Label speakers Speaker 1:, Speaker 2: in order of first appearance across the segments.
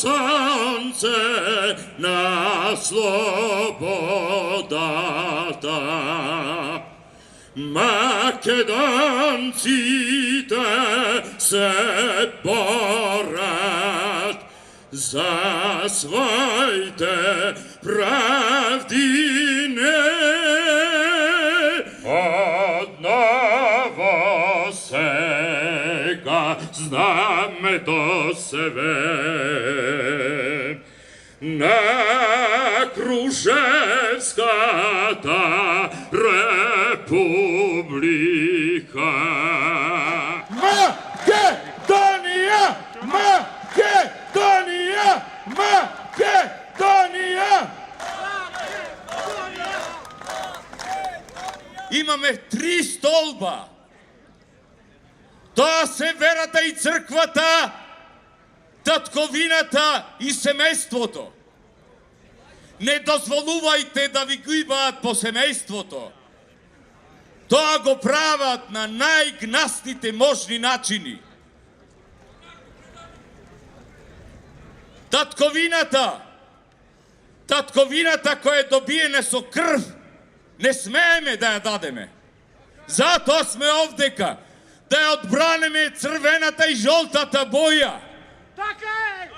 Speaker 1: сонце на слободата. Македонците се борят за своите правдине. Отново сега знамето се ве на Кружевската република.
Speaker 2: Македония! Македония! Македония!
Speaker 3: Имаме 3 столба. Тоа се верата и црквата, татковината и семејството. Не дозволувајте да ви гибаат по семејството. Тоа го прават на најгнасните можни начини. Татковината која е добиена со крв, не смееме да ја дадеме. Затоа сме овдека, да ја одбранеме црвената и жолтата боја.
Speaker 2: Така е!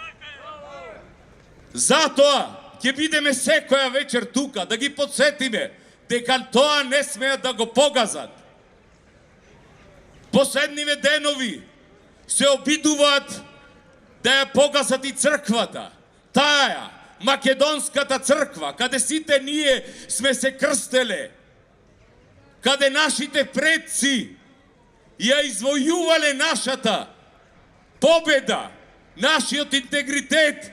Speaker 3: Затоа ќе бидеме секоја вечер тука, да ги подсетиме дека тоа не смеат да го погазат. Последниве денови се обидуваат да ја погасат и црквата. Таа македонската црква, каде сите ние сме се крстеле, каде нашите предци ја извојувале нашата победа, нашиот интегритет.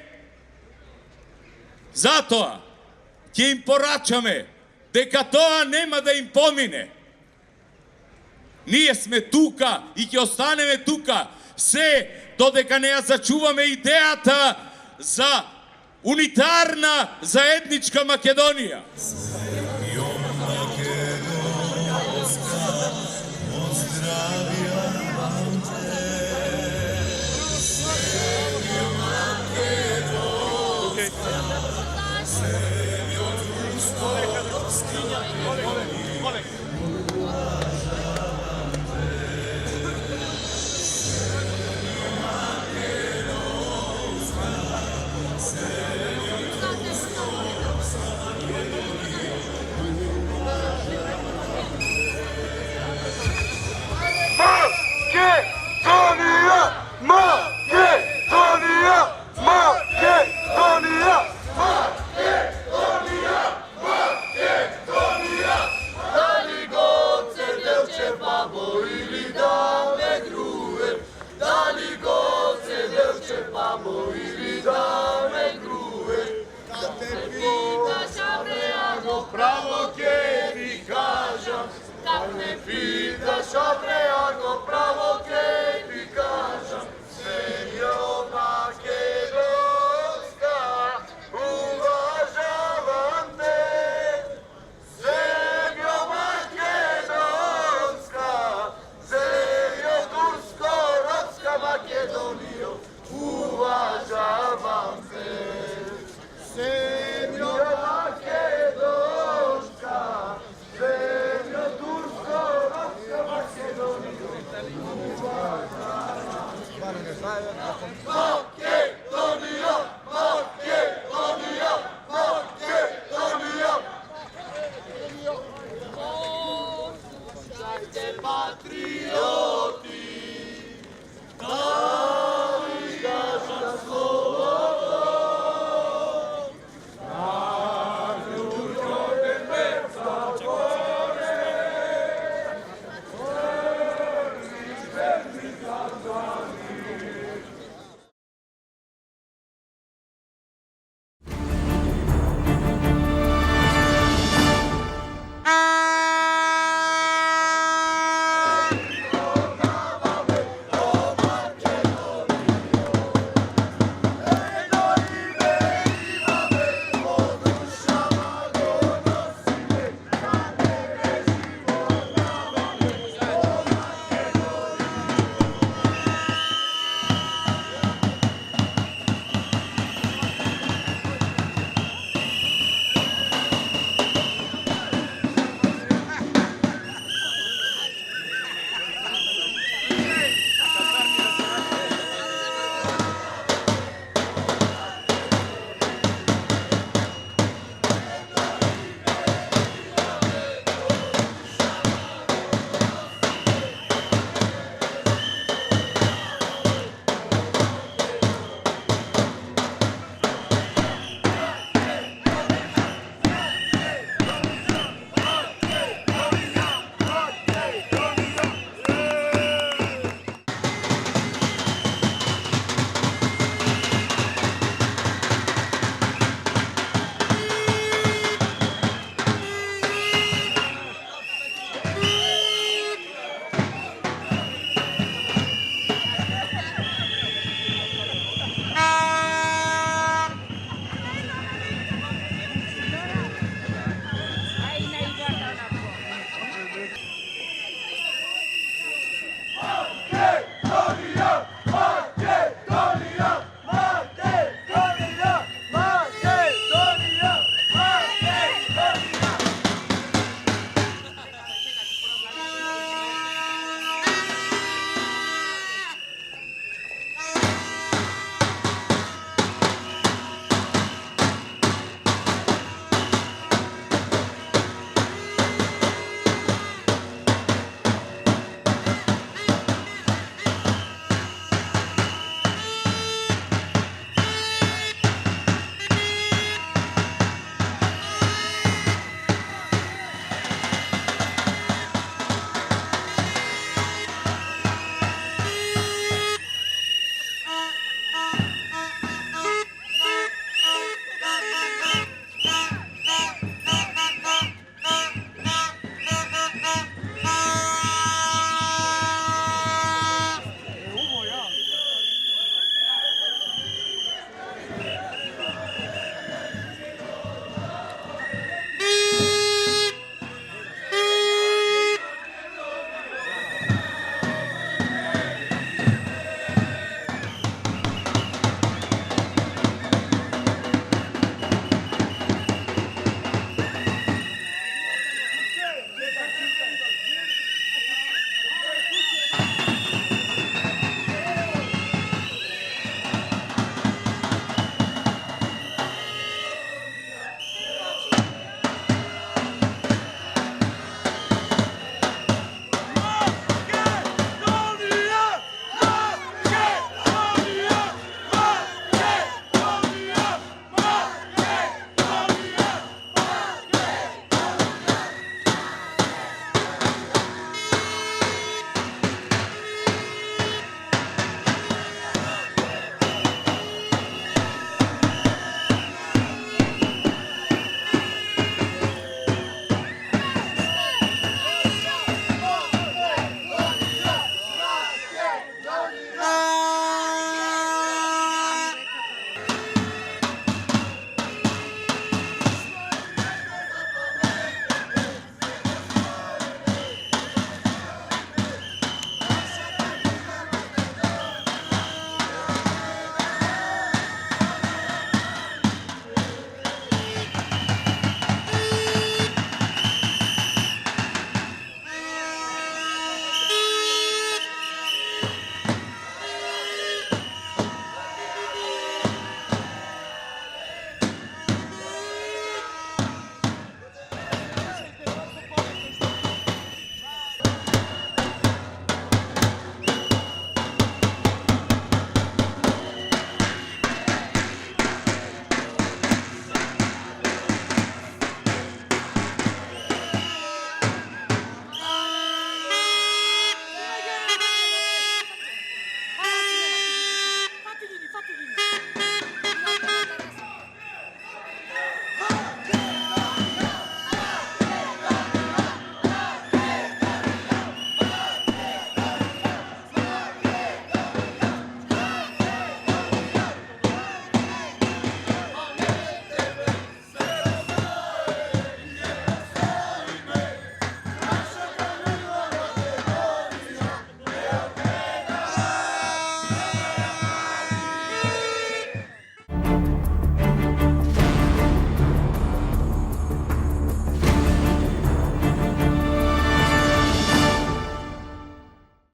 Speaker 3: Затоа ќе им порачаме дека тоа нема да им помине. Ние сме тука и ќе останеме тука се додека не ја зачуваме идејата за унитарна заедничка Македонија.
Speaker 2: Pravo che vi kažam, tak ne pitaš, a pre ako pravo